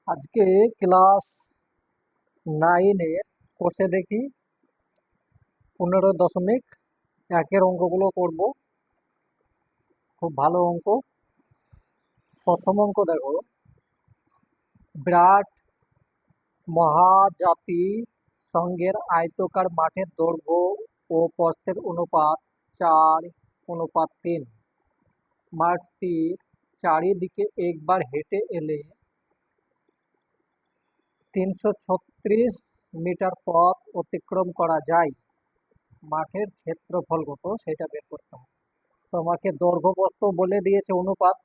আজকে ক্লাস 9-এর কোষে দেখি 15.1 অঙ্কগুলো করব। খুব ভালো অঙ্ক। প্রথম অঙ্ক দেখো, বিরাট মহাজাতি সংঘের আয়তাকার মাঠের দৈর্ঘ্য ও প্রস্থের অনুপাত 4:3। মাঠটির চারিদিকে একবার হেঁটে এলে 336 মিটার পথ অতিক্রম করা যায়। মাঠের ক্ষেত্রফল কত সেটা বের করতে হবে। তোমাকে দৈর্ঘ্য প্রস্থ বলে দিয়েছে অনুপাত,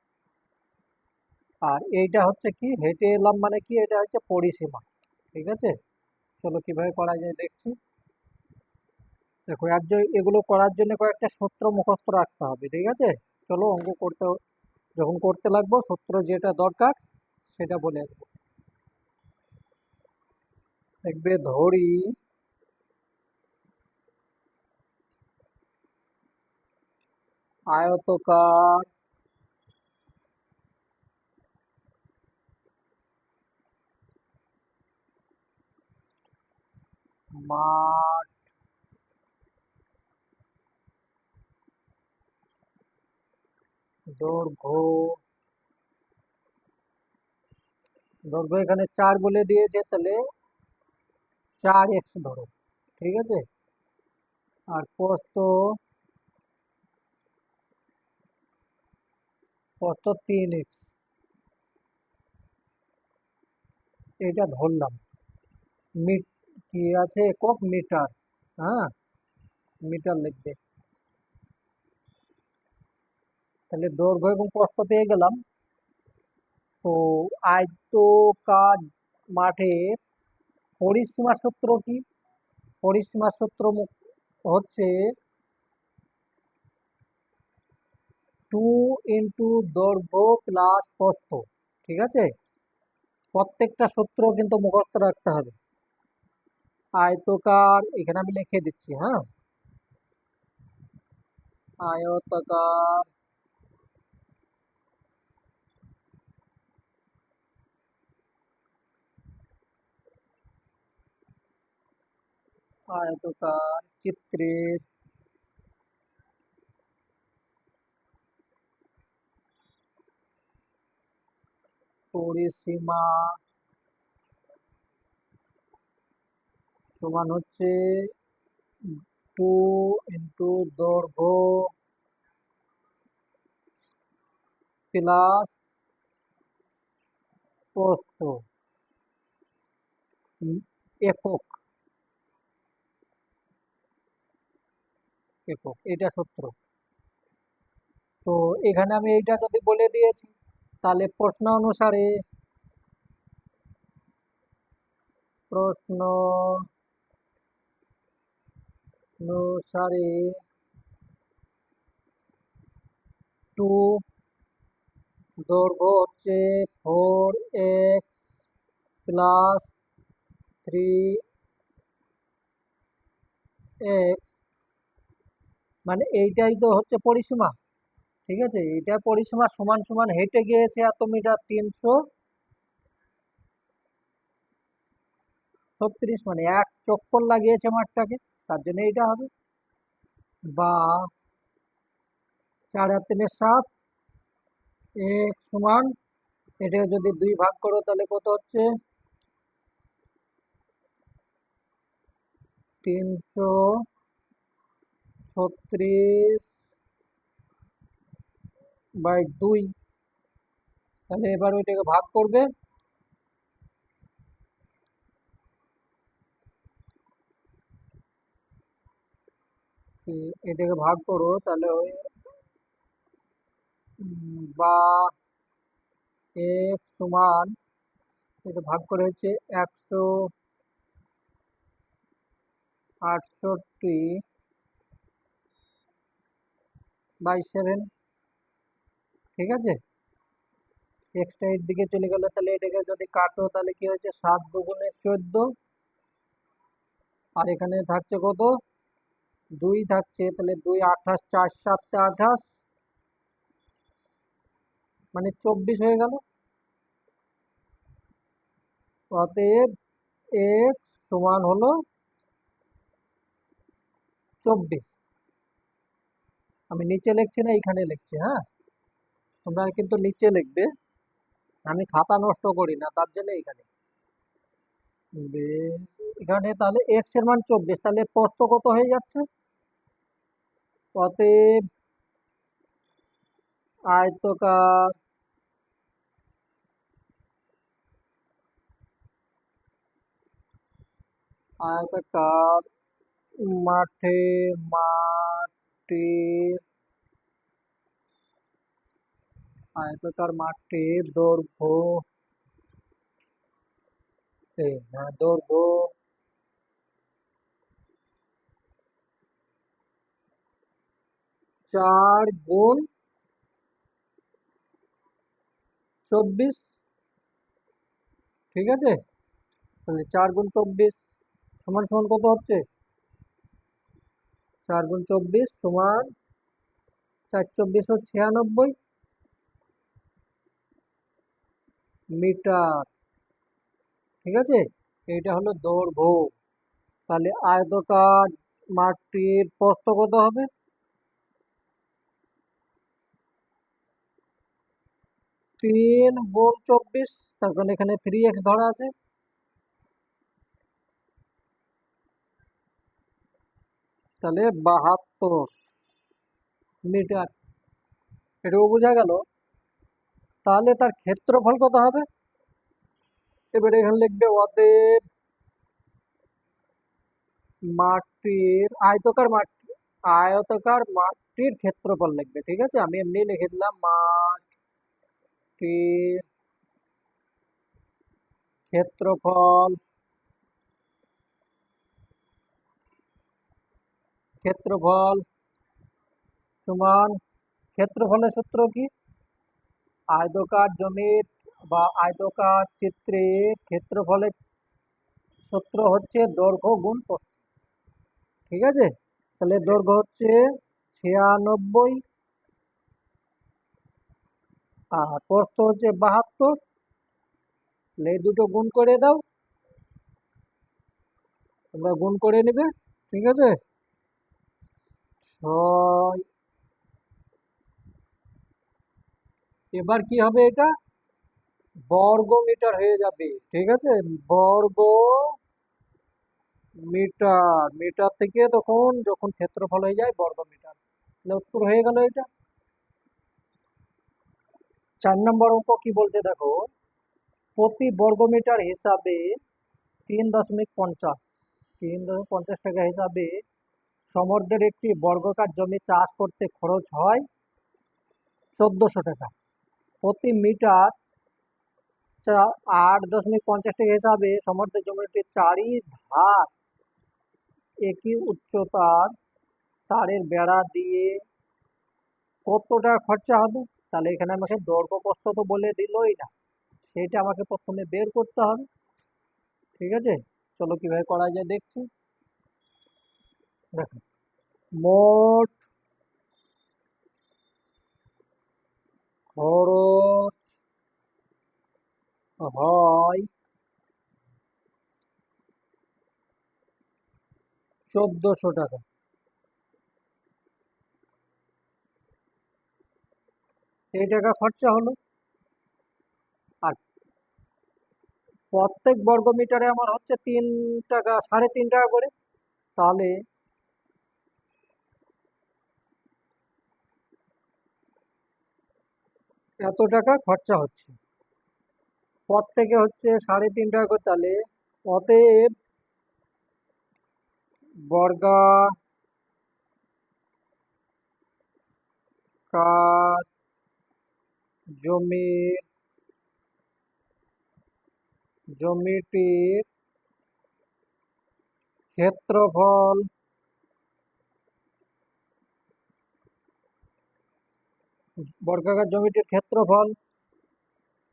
আর এইটা হচ্ছে কি হেঁটে এলাম মানে কি, এটা হচ্ছে পরিসীমা। ঠিক আছে, চলো কিভাবে করা যায় দেখছি। দেখো এগুলো করার জন্য কয়েকটা সূত্র মুখস্থ রাখতে হবে। ঠিক আছে, চলো অঙ্ক করতে, যখন করতে লাগবো সূত্র যেটা দরকার সেটা বলে আসবো। দেখবে ধরি আয়তকার মাঠ দৈর্ঘ্য, দৈর্ঘ্য এখানে 4 বলে দিয়েছে, তাহলে 4x ধরো। ঠিক আছে, আর প্রস্থ, প্রস্থ 3x, এটা ধরলাম। মিট কি আছে, একক মিটার। হ্যাঁ, মিটার লিখবে। তাহলে দৈর্ঘ্য এবং প্রস্থ পেয়ে গেলাম। তো আয়তকার মাঠের পরিসীমা সূত্র কি? পরিসীমা সূত্র হচ্ছে 2 দৈর্ঘ্য প্লাস প্রস্থ। ঠিক আছে, প্রত্যেকটা সূত্র কিন্তু মুখস্থ রাখতে হবে। আয়তকার, এখানে আমি লিখে দিচ্ছি। হ্যাঁ, আয়তকার আয়তকার চিত্রের পরিসীমা সমান হচ্ছে 2 দৈর্ঘ্য প্লাস প্রস্থ একক। একক, এটা সূত্র। তো এখানে আমি এইটা যদি বলে দিয়েছি, তাহলে প্রশ্ন অনুসারে 2 দৈর্ঘ্য হচ্ছে 4x প্লাস 3x, মানে এইটাই তো হচ্ছে পরিসীমা। ঠিক আছে, এটা পরিসীমা সমান সমান হেঁটে গিয়েছে এত মিটার, 336, মানে এক চক্কর লাগিয়েছে মাঠটাকে, তার জন্য এইটা হবে। বা 4 আর 3 7, এক সমান, এটাকে যদি 2 ভাগ করো তাহলে কত হচ্ছে, 336/2। তাহলে এবার ওইটাকে ভাগ করবে, এটাকে ভাগ করো তাহলে ওই বা এক সমান, এটা ভাগ করে হচ্ছে 168/7। ঠিক আছে, এক্সটা এর দিকে চলে গেল, তাহলে এটাকে যদি কাটো তাহলে কি হচ্ছে, 7×2 = 14। আর এখানে থাকছে কত, 2 থাকছে, তাহলে 2 28, 4 7 28, মানে 24 হয়ে গেল। অতএব এক্স সমান হলো 24। আমি নিচে লিখছি না, এইখানে লিখছি, হ্যাঁ, তোমরা কিন্তু নিচে লিখবে, আমি খাতা নষ্ট করি না, তার জন্য এইখানে বেশ। এখানে তাহলে এক্স এর মান 24, তাহলে প্রস্থ কত হয়ে যাচ্ছে? অতএব আয়তকার আয়তাকার মাঠের আয়তাকার মাঠের দৈর্ঘ্য, দৈর্ঘ্য 4 × 24, ঠিক আছে? তাহলে 4 × 24 সমান সমান কত হচ্ছে? 4 × 24 সমান 4 × 24 = 96 মিটার, ঠিক আছে? এইটা হলো দৈর্ঘ্য। তাহলে আয়তকার মাঠটির প্রস্থ কত হবে? 3 × 24, তার কারণ এখানে 3x ধরা আছে, তাহলে 72 মিটার। এটুকু বোঝা গেল। তাহলে তার ক্ষেত্রফল কত হবে? এবারে এখানে লিখবে অতএব আয়তকার মাঠটির ক্ষেত্রফল লিখবে, ঠিক আছে? আমি এমনি লিখে দিলাম মাঠটির ক্ষেত্রফল ক্ষেত্রফল সমান, ক্ষেত্রফলের সূত্র কি? আয়তকার জমির বা আয়তকার চিত্রে ক্ষেত্রফলের সূত্র হচ্ছে দৈর্ঘ্য গুণ প্রস্থ, ঠিক আছে? তাহলে দৈর্ঘ্য হচ্ছে 96 আর প্রস্থ হচ্ছে 72। এই দুটো গুণ করে দাও, তোমরা গুণ করে নেবে, ঠিক আছে? 6, এবার কি হবে? এটা বর্গ মিটার হয়ে যাবে, ঠিক আছে? বর্গ মিটার, মিটার থেকে তখন যখন ক্ষেত্রফল হয়ে যায় বর্গ মিটার, তাহলে উত্তর হয়ে গেল এটা। 4 নম্বর অঙ্ক কি বলছে দেখো, প্রতি বর্গ মিটার হিসাবে 3.50 টাকা হিসাবে সমুদ্রের একটি বর্গাকার জমি চাষ করতে খরচ হয় 1400 টাকা। প্রতি মিটার 8.50 টাকা হিসাবে সমুদ্রের জমিটির চারিধার একই উচ্চতার তারের বেড়া দিয়ে কত টাকা খরচা হবে? তাহলে এখানে আমাকে দৈর্ঘ্য প্রস্থ তো বলে দিলই না, সেটা আমাকে প্রথমে বের করতে হবে, ঠিক আছে? চলো কিভাবে করা যায় দেখছি। দেখো, মোট খরচ হয় 1400 টাকা। এই টাকা খরচা হলো, আর প্রত্যেক বর্গ মিটারে আমার হচ্ছে 3 টাকা, 3.5 টাকা করে। তাহলে এত টাকা খরচা হচ্ছে, প্রত্যেকে হচ্ছে 3.5 টাকা করে। তাহলে অতএব বর্গাকার জমির জমিটির ক্ষেত্রফল বর্গাকার জমিটির ক্ষেত্রফল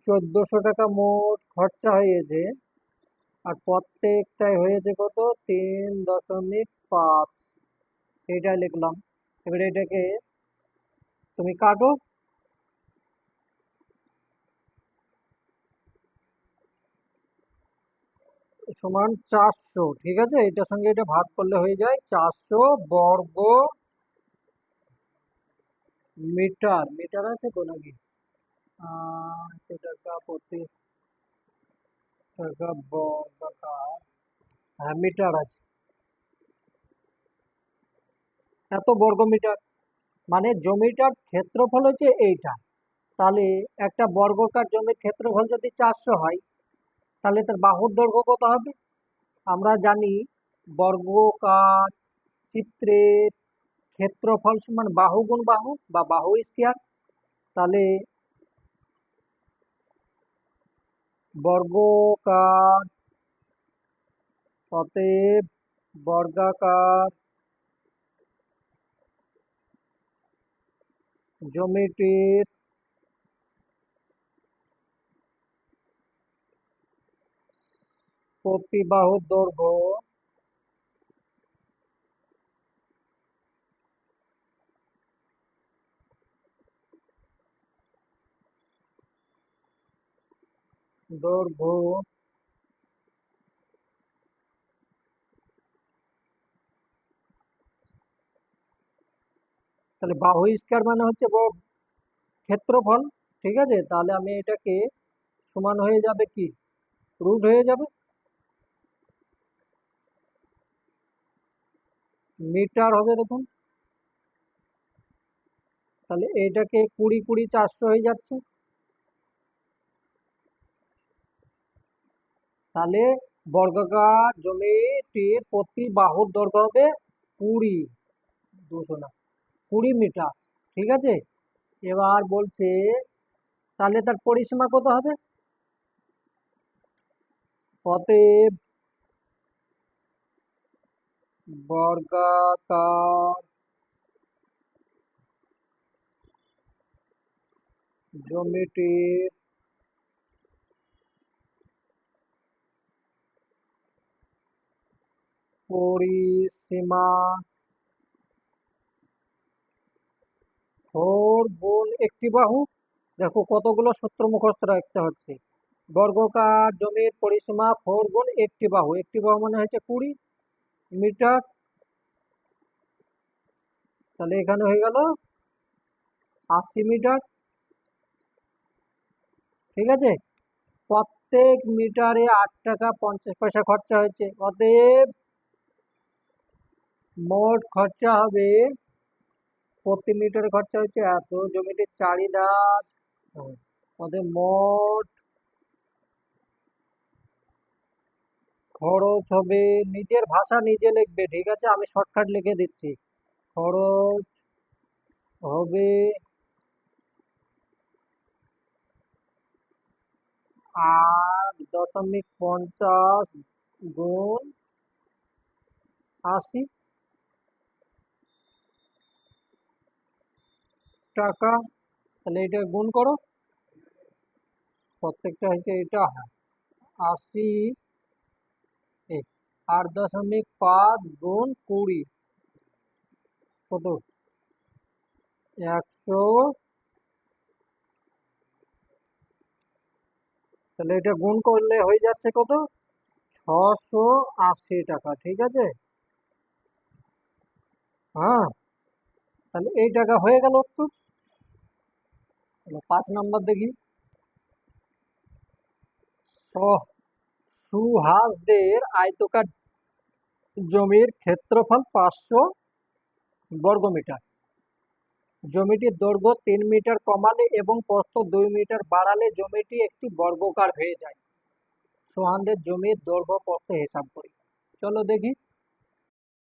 1400 টাকা মোট খরচা হয়েছে, আর প্রত্যেকটাই হয়েছে কত? 3.5। এইটা লিখলাম। এবার এটাকে তুমি কাটো, সমান 400, ঠিক আছে, এটার সঙ্গে এটা ভাগ করলে হয়ে যায় 400 বর্গ মিটার। মিটার আছে তো নাকি? কত টাকা প্রতি টাকা বর্গাকার? হ্যাঁ, মিটার আছে, এত বর্গ মিটার। মানে জমিটার ক্ষেত্রফল হচ্ছে এইটা। তাহলে একটা বর্গাকার জমির ক্ষেত্রফল যদি 400 হয়, তাহলে তার বাহুর দৈর্ঘ্য কত হবে? আমরা জানি বর্গাকার চিত্রের ক্ষেত্রফল সমান বাহু গুণ বাহু বা বাহু স্কয়ার। তাহলে বর্গাকার, অতএব বর্গাকার জমিটির প্রতি বাহুর দৈর্ঘ্য দৈর্ঘ্য তাহলে বাহু স্কয়ার মানে হচ্ছে ক্ষেত্রফল। ঠিক আছে, তাহলে আমি এটাকে সমান হয়ে যাবে কি, রুট হয়ে যাবে মিটার হবে, দেখুন। তাহলে এটাকে 20 20 400 হয়ে যাচ্ছে। তাহলে বর্গাকার জমিটির প্রতি বাহুর দৈর্ঘ্য হবে 20, 200 না, 20 মিটার। ঠিক আছে, এবার বলছে তাহলে তার পরিসীমা কত হবে? অতএব বর্গাকার জমিটির পরিসীমা 4 গুণ একটি বাহু। দেখো কতগুলো সূত্র মুখস্থ রাখতে হচ্ছে। বর্গাকার জমির পরিসীমা 4 গুণ একটি বাহু, একটি বাহু মানে হচ্ছে 20 মিটার। তাহলে এখানে হয়ে গেল 80 মিটার। ঠিক আছে, প্রত্যেক মিটারে 8 টাকা 50 পয়সা খরচা হয়েছে। অতএব মোট খরচা হবে, প্রতি মিটারে খরচা হচ্ছে এত, জমিটির চাহিদা, অতএব মোট খরচ হবে, নিজের ভাষা নিজে লিখবে, ঠিক আছে, আমি শর্টকাট লিখে দিচ্ছি। খরচ হবে 8.50 গুণ 80 টাকা। তাহলে এটা গুণ করো, প্রত্যেকটা হচ্ছে এটা, হ্যাঁ, 80, 8.5 গুণ 20 কত, 100। তাহলে এটা গুণ করলে হয়ে যাচ্ছে কত, 680 টাকা। ঠিক আছে, হ্যাঁ, তাহলে এই টাকা হয়ে গেল উত্তর। তাহলে 5 নম্বর দেখি। সুহাসদের আয়তকার জমির ক্ষেত্রফল 500 বর্গমিটার। জমিটির দৈর্ঘ্য 3 মিটার কমালে এবং প্রস্থ 2 মিটার বাড়ালে জমিটি একটি বর্গাকার হয়ে যায়। সোহানদের জমির দৈর্ঘ্য প্রস্থ হিসাব করি। চলো দেখি।